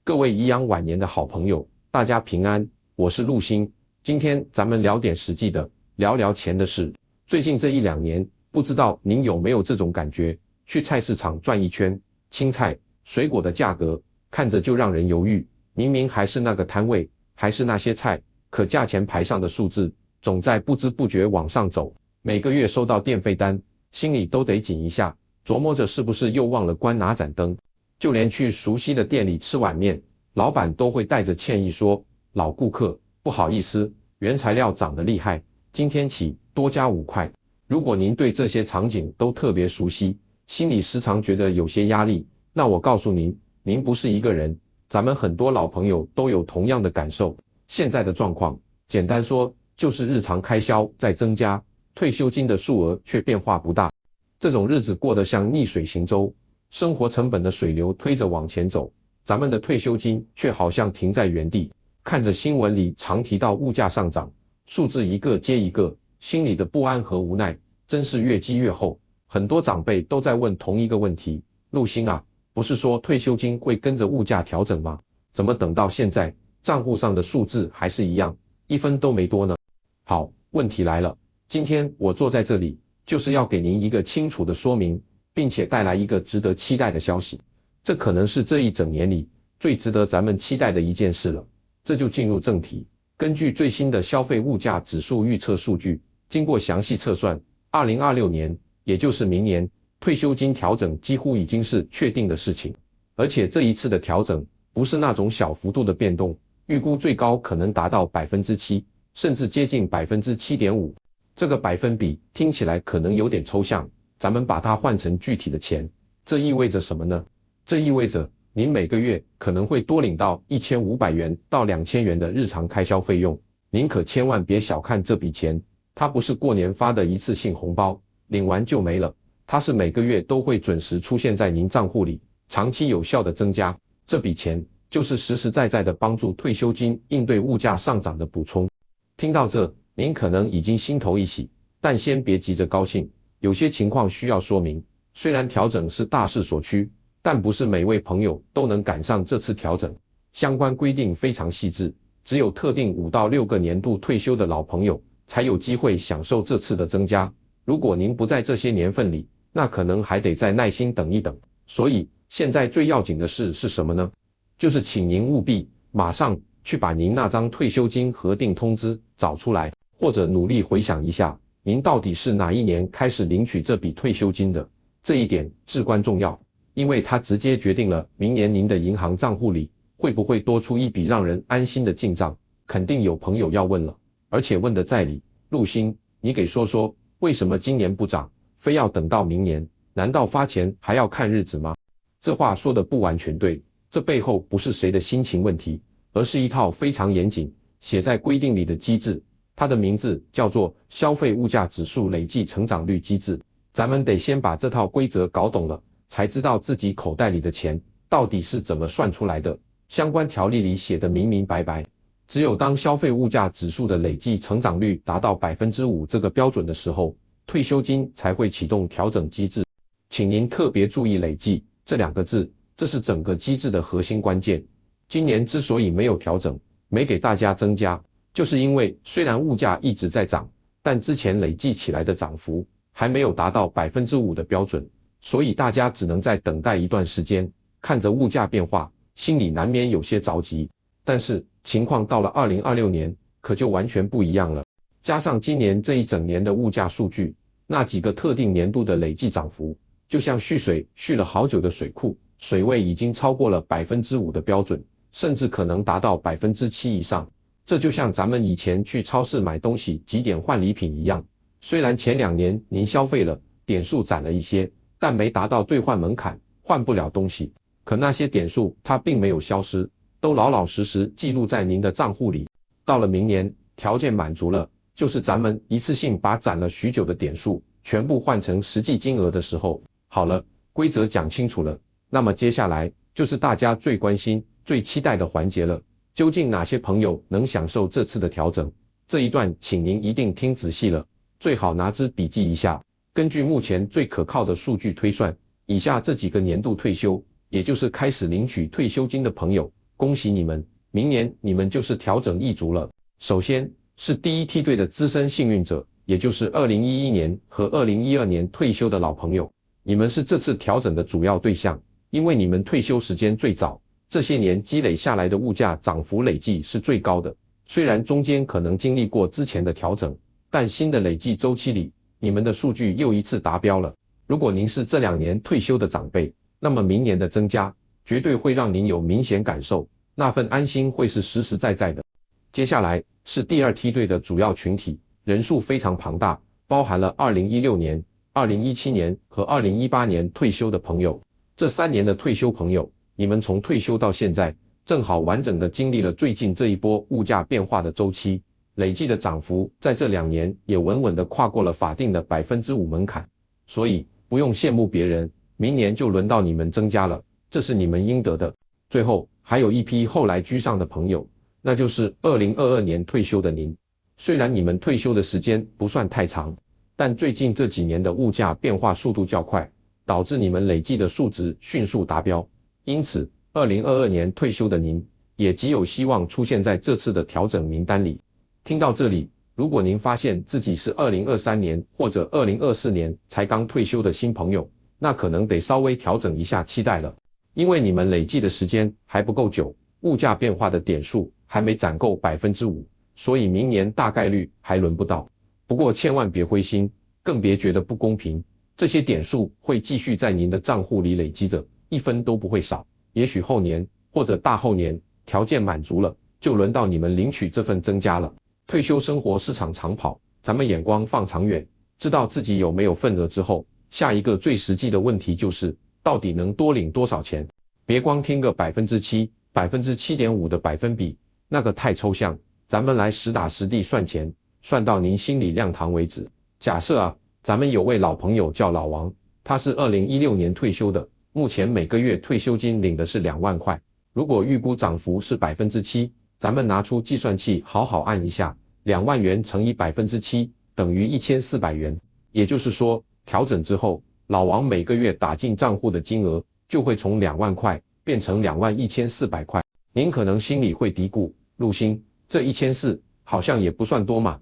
各位颐养晚年的好朋友，大家平安，我是陆星。今天咱们聊点实际的，聊聊钱的事。最近这1-2年，不知道您有没有这种感觉，去菜市场转一圈，青菜、水果的价格看着就让人犹豫，明明还是那个摊位，还是那些菜，可价钱牌上的数字总在不知不觉往上走。每个月收到电费单，心里都得紧一下，琢磨着是不是又忘了关哪盏灯。就连去熟悉的店里吃碗面，老板都会带着歉意说：“老顾客，不好意思，原材料涨得厉害，今天起多加5块。”如果您对这些场景都特别熟悉，心里时常觉得有些压力，那我告诉您，您不是一个人，咱们很多老朋友都有同样的感受。现在的状况，简单说，就是日常开销在增加，退休金的数额却变化不大。这种日子过得像逆水行舟，生活成本的水流推着往前走，咱们的退休金却好像停在原地。看着新闻里常提到物价上涨，数字一个接一个，心里的不安和无奈真是越积越厚。很多长辈都在问同一个问题：陆星啊，不是说退休金会跟着物价调整吗？怎么等到现在，账户上的数字还是一样，一分都没多呢？好，问题来了，今天我坐在这里，就是要给您一个清楚的说明，并且带来一个值得期待的消息。这可能是这一整年里最值得咱们期待的一件事了。这就进入正题。根据最新的消费物价指数预测数据，经过详细测算，2026年，也就是明年，退休金调整几乎已经是确定的事情。而且这一次的调整不是那种小幅度的变动，预估最高可能达到 7%， 甚至接近 7.5%。这个百分比听起来可能有点抽象，咱们把它换成具体的钱，这意味着什么呢？这意味着您每个月可能会多领到1500元到2000元的日常开销费用。您可千万别小看这笔钱，它不是过年发的一次性红包，领完就没了，它是每个月都会准时出现在您账户里，长期有效的增加。这笔钱就是实实在在的帮助退休金应对物价上涨的补充。听到这，您可能已经心头一喜，但先别急着高兴，有些情况需要说明。虽然调整是大势所趋，但不是每位朋友都能赶上这次调整。相关规定非常细致，只有特定5到6个年度退休的老朋友才有机会享受这次的增加。如果您不在这些年份里，那可能还得再耐心等一等。所以现在最要紧的事是什么呢？就是请您务必马上去把您那张退休金核定通知找出来，或者努力回想一下，您到底是哪一年开始领取这笔退休金的。这一点至关重要，因为它直接决定了明年您的银行账户里会不会多出一笔让人安心的进账。肯定有朋友要问了，而且问的在理，陆星，你给说说，为什么今年不涨，非要等到明年？难道发钱还要看日子吗？这话说的不完全对，这背后不是谁的心情问题，而是一套非常严谨写在规定里的机制，它的名字叫做消费物价指数累计成长率机制。咱们得先把这套规则搞懂了，才知道自己口袋里的钱到底是怎么算出来的。相关条例里写得明明白白，只有当消费物价指数的累计成长率达到 5% 这个标准的时候，退休金才会启动调整机制。请您特别注意累计这2个字，这是整个机制的核心关键。今年之所以没有调整，没给大家增加，就是因为虽然物价一直在涨，但之前累计起来的涨幅还没有达到 5% 的标准，所以大家只能再等待一段时间，看着物价变化，心里难免有些着急。但是情况到了2026年，可就完全不一样了。加上今年这一整年的物价数据，那几个特定年度的累计涨幅，就像蓄水蓄了好久的水库，水位已经超过了 5% 的标准，甚至可能达到 7% 以上。这就像咱们以前去超市买东西集点换礼品一样，虽然前2年您消费了，点数攒了一些，但没达到兑换门槛，换不了东西。可那些点数它并没有消失，都老老实实记录在您的账户里。到了明年，条件满足了，就是咱们一次性把攒了许久的点数全部换成实际金额的时候。好了，规则讲清楚了，那么接下来就是大家最关心、最期待的环节了。究竟哪些朋友能享受这次的调整？这一段请您一定听仔细了，最好拿支笔记一下。根据目前最可靠的数据推算，以下这几个年度退休，也就是开始领取退休金的朋友，恭喜你们，明年你们就是调整一族了。首先是第一梯队的资深幸运者，也就是2011年和2012年退休的老朋友，你们是这次调整的主要对象，因为你们退休时间最早，这些年积累下来的物价涨幅累计是最高的。虽然中间可能经历过之前的调整，但新的累计周期里，你们的数据又一次达标了。如果您是这2年退休的长辈，那么明年的增加绝对会让您有明显感受，那份安心会是实实在在的。接下来是第二梯队的主要群体，人数非常庞大，包含了2016年、2017年和2018年退休的朋友。这3年的退休朋友，你们从退休到现在，正好完整的经历了最近这一波物价变化的周期，累计的涨幅在这2年也稳稳的跨过了法定的 5% 门槛。所以不用羡慕别人，明年就轮到你们增加了，这是你们应得的。最后还有一批后来居上的朋友，那就是2022年退休的您。虽然你们退休的时间不算太长，但最近这几年的物价变化速度较快，导致你们累计的数值迅速达标，因此2022年退休的您也极有希望出现在这次的调整名单里。听到这里，如果您发现自己是2023年或者2024年才刚退休的新朋友，那可能得稍微调整一下期待了，因为你们累计的时间还不够久，物价变化的点数还没攒够 5%， 所以明年大概率还轮不到。不过千万别灰心，更别觉得不公平，这些点数会继续在您的账户里累积着，一分都不会少。也许后年或者大后年条件满足了，就轮到你们领取这份增加了。退休生活是场长跑，咱们眼光放长远，知道自己有没有份额之后，下一个最实际的问题就是到底能多领多少钱。别光听个 7%、7.5% 的百分比，那个太抽象，咱们来实打实地算钱，算到您心里亮堂为止。假设咱们有位老朋友叫老王，他是2016年退休的，目前每个月退休金领的是2万块。如果预估涨幅是 7%， 咱们拿出计算器好好按一下，2万元乘以 7%等于1400元。也就是说，调整之后，老王每个月打进账户的金额就会从2万块变成21400块。您可能心里会嘀咕，陆星，这1400好像也不算多嘛。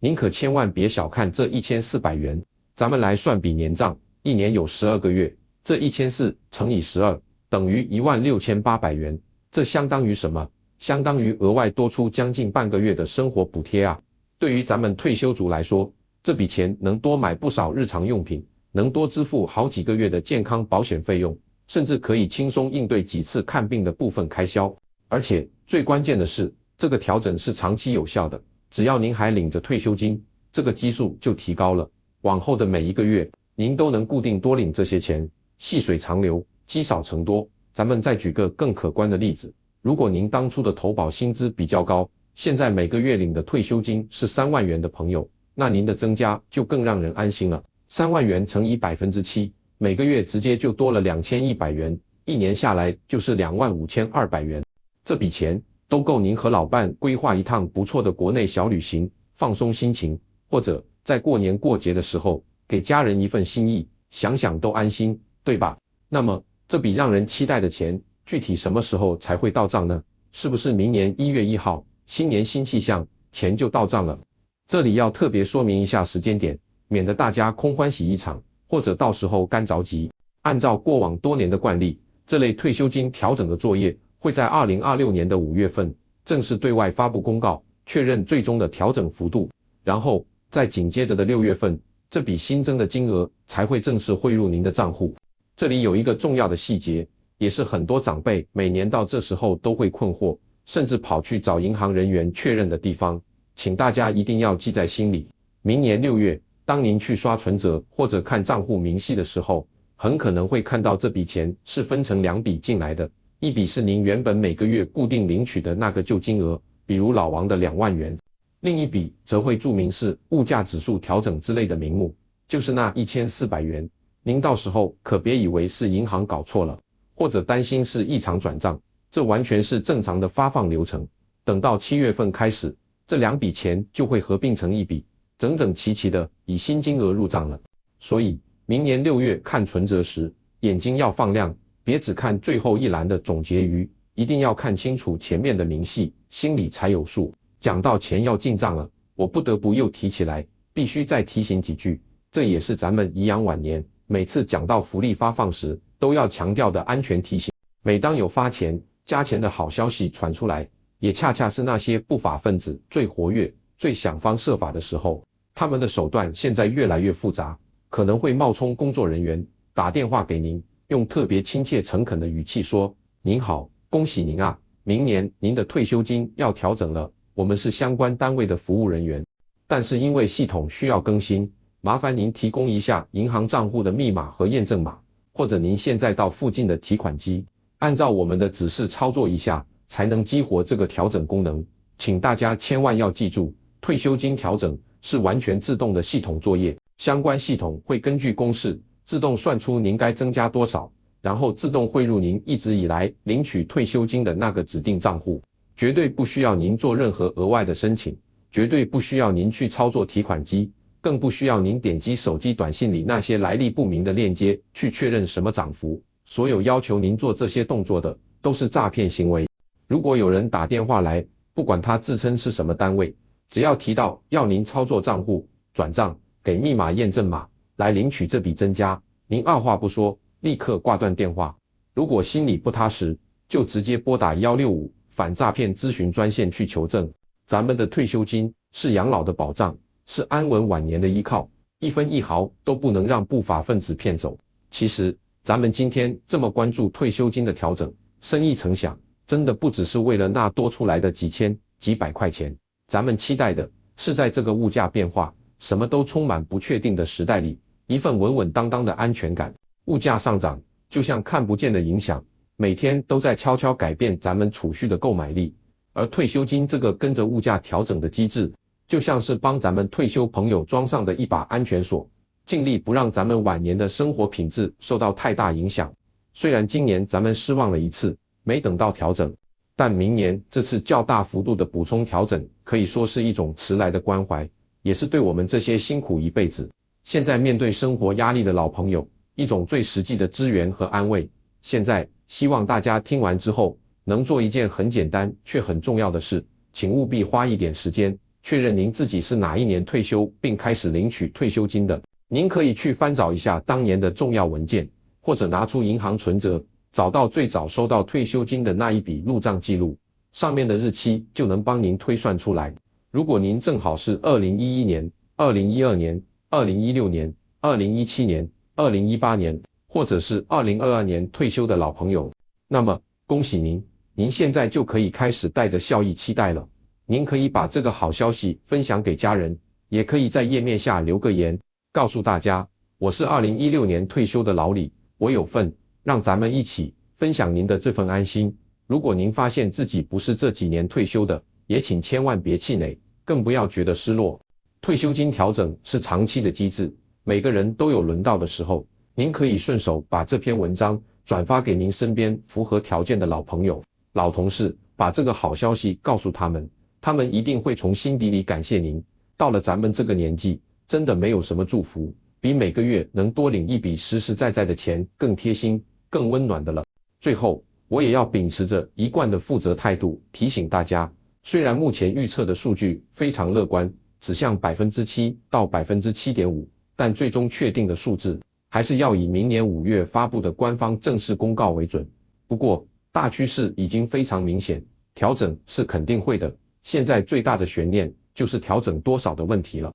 您可千万别小看这1400元，咱们来算笔年账，一年有12个月，这1400乘以12等于16800元，这相当于什么？相当于额外多出将近半个月的生活补贴啊！对于咱们退休族来说，这笔钱能多买不少日常用品，能多支付好几个月的健康保险费用，甚至可以轻松应对几次看病的部分开销。而且最关键的是，这个调整是长期有效的，只要您还领着退休金，这个基数就提高了，往后的每一个月您都能固定多领这些钱，细水长流，积少成多。咱们再举个更可观的例子，如果您当初的投保薪资比较高，现在每个月领的退休金是3万元的朋友，那您的增加就更让人安心了。3万元乘以 7%， 每个月直接就多了2100元，一年下来就是25200元。这笔钱都够您和老伴规划一趟不错的国内小旅行，放松心情，或者在过年过节的时候给家人一份心意，想想都安心，对吧？那么这笔让人期待的钱具体什么时候才会到账呢？是不是明年1月1号，新年新气象，钱就到账了？这里要特别说明一下时间点，免得大家空欢喜一场，或者到时候干着急。按照过往多年的惯例，这类退休金调整的作业会在2026年的5月份正式对外发布公告，确认最终的调整幅度，然后在紧接着的6月份，这笔新增的金额才会正式汇入您的账户。这里有一个重要的细节，也是很多长辈每年到这时候都会困惑，甚至跑去找银行人员确认的地方，请大家一定要记在心里。明年6月，当您去刷存折或者看账户明细的时候，很可能会看到这笔钱是分成2笔进来的，一笔是您原本每个月固定领取的那个旧金额，比如老王的2万元，另一笔则会注明是物价指数调整之类的名目，就是那1400元。您到时候可别以为是银行搞错了，或者担心是异常转账，这完全是正常的发放流程。等到7月份开始，这2笔钱就会合并成一笔，整整齐齐的以新金额入账了。所以明年6月看存折时，眼睛要放亮，别只看最后一栏的总结余，一定要看清楚前面的明细，心里才有数。讲到钱要进账了，我不得不又提起来，必须再提醒几句，这也是咱们颐养晚年每次讲到福利发放时都要强调的安全提醒。每当有发钱、加钱的好消息传出来，也恰恰是那些不法分子最活跃、最想方设法的时候。他们的手段现在越来越复杂，可能会冒充工作人员，打电话给您，用特别亲切诚恳的语气说：“您好，恭喜您啊，明年您的退休金要调整了，我们是相关单位的服务人员，但是因为系统需要更新，麻烦您提供一下银行账户的密码和验证码，或者您现在到附近的提款机，按照我们的指示操作一下，才能激活这个调整功能。请大家千万要记住，退休金调整是完全自动的系统作业，相关系统会根据公式自动算出您该增加多少，然后自动汇入您一直以来领取退休金的那个指定账户，绝对不需要您做任何额外的申请，绝对不需要您去操作提款机，更不需要您点击手机短信里那些来历不明的链接去确认什么涨幅。所有要求您做这些动作的都是诈骗行为。如果有人打电话来，不管他自称是什么单位，只要提到要您操作账户、转账、给密码验证码来领取这笔增加，您二话不说，立刻挂断电话。如果心里不踏实，就直接拨打165反诈骗咨询专线去求证。咱们的退休金是养老的保障，是安稳晚年的依靠，一分一毫都不能让不法分子骗走。其实，咱们今天这么关注退休金的调整，深一层想，真的不只是为了那多出来的几千、几百块钱。咱们期待的是在这个物价变化、什么都充满不确定的时代里，一份稳稳当当的安全感。物价上涨就像看不见的影响，每天都在悄悄改变咱们储蓄的购买力，而退休金这个跟着物价调整的机制，就像是帮咱们退休朋友装上的一把安全锁，尽力不让咱们晚年的生活品质受到太大影响。虽然今年咱们失望了一次，没等到调整，但明年这次较大幅度的补充调整，可以说是一种迟来的关怀，也是对我们这些辛苦一辈子，现在面对生活压力的老朋友，一种最实际的支援和安慰。现在，希望大家听完之后，能做一件很简单却很重要的事，请务必花一点时间，确认您自己是哪一年退休并开始领取退休金的。您可以去翻找一下当年的重要文件，或者拿出银行存折，找到最早收到退休金的那一笔入账记录，上面的日期就能帮您推算出来。如果您正好是2011年、2012年、2016年、2017年、2018年，或者是2022年退休的老朋友，那么恭喜您，您现在就可以开始带着笑意期待了。您可以把这个好消息分享给家人，也可以在页面下留个言，告诉大家，我是2016年退休的老李，我有份，让咱们一起分享您的这份安心。如果您发现自己不是这几年退休的，也请千万别气馁，更不要觉得失落。退休金调整是长期的机制，每个人都有轮到的时候，您可以顺手把这篇文章转发给您身边符合条件的老朋友、老同事，把这个好消息告诉他们，他们一定会从心底里感谢您。到了咱们这个年纪，真的没有什么祝福比每个月能多领一笔实实在在的钱更贴心、更温暖的了。最后，我也要秉持着一贯的负责态度提醒大家，虽然目前预测的数据非常乐观，指向7%到7.5%，但最终确定的数字还是要以明年5月发布的官方正式公告为准。不过，大趋势已经非常明显，调整是肯定会的，现在最大的悬念就是调整多少的问题了。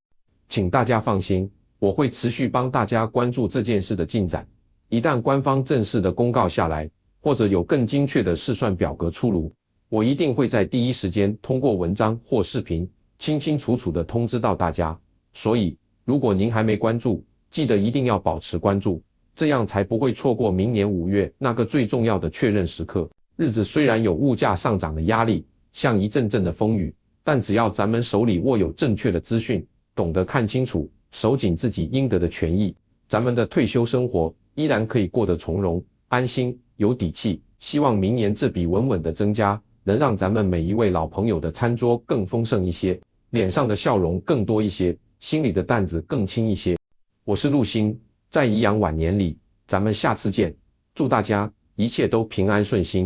请大家放心，我会持续帮大家关注这件事的进展。一旦官方正式的公告下来，或者有更精确的试算表格出炉，我一定会在第一时间通过文章或视频清清楚楚地通知到大家。所以，如果您还没关注，记得一定要保持关注，这样才不会错过明年5月那个最重要的确认时刻。日子虽然有物价上涨的压力，像一阵阵的风雨，但只要咱们手里握有正确的资讯，懂得看清楚，守紧自己应得的权益，咱们的退休生活依然可以过得从容、安心、有底气。希望明年这笔稳稳的增加，能让咱们每一位老朋友的餐桌更丰盛一些，脸上的笑容更多一些，心里的担子更轻一些。我是陆星，在颐养晚年里，咱们下次见，祝大家一切都平安顺心。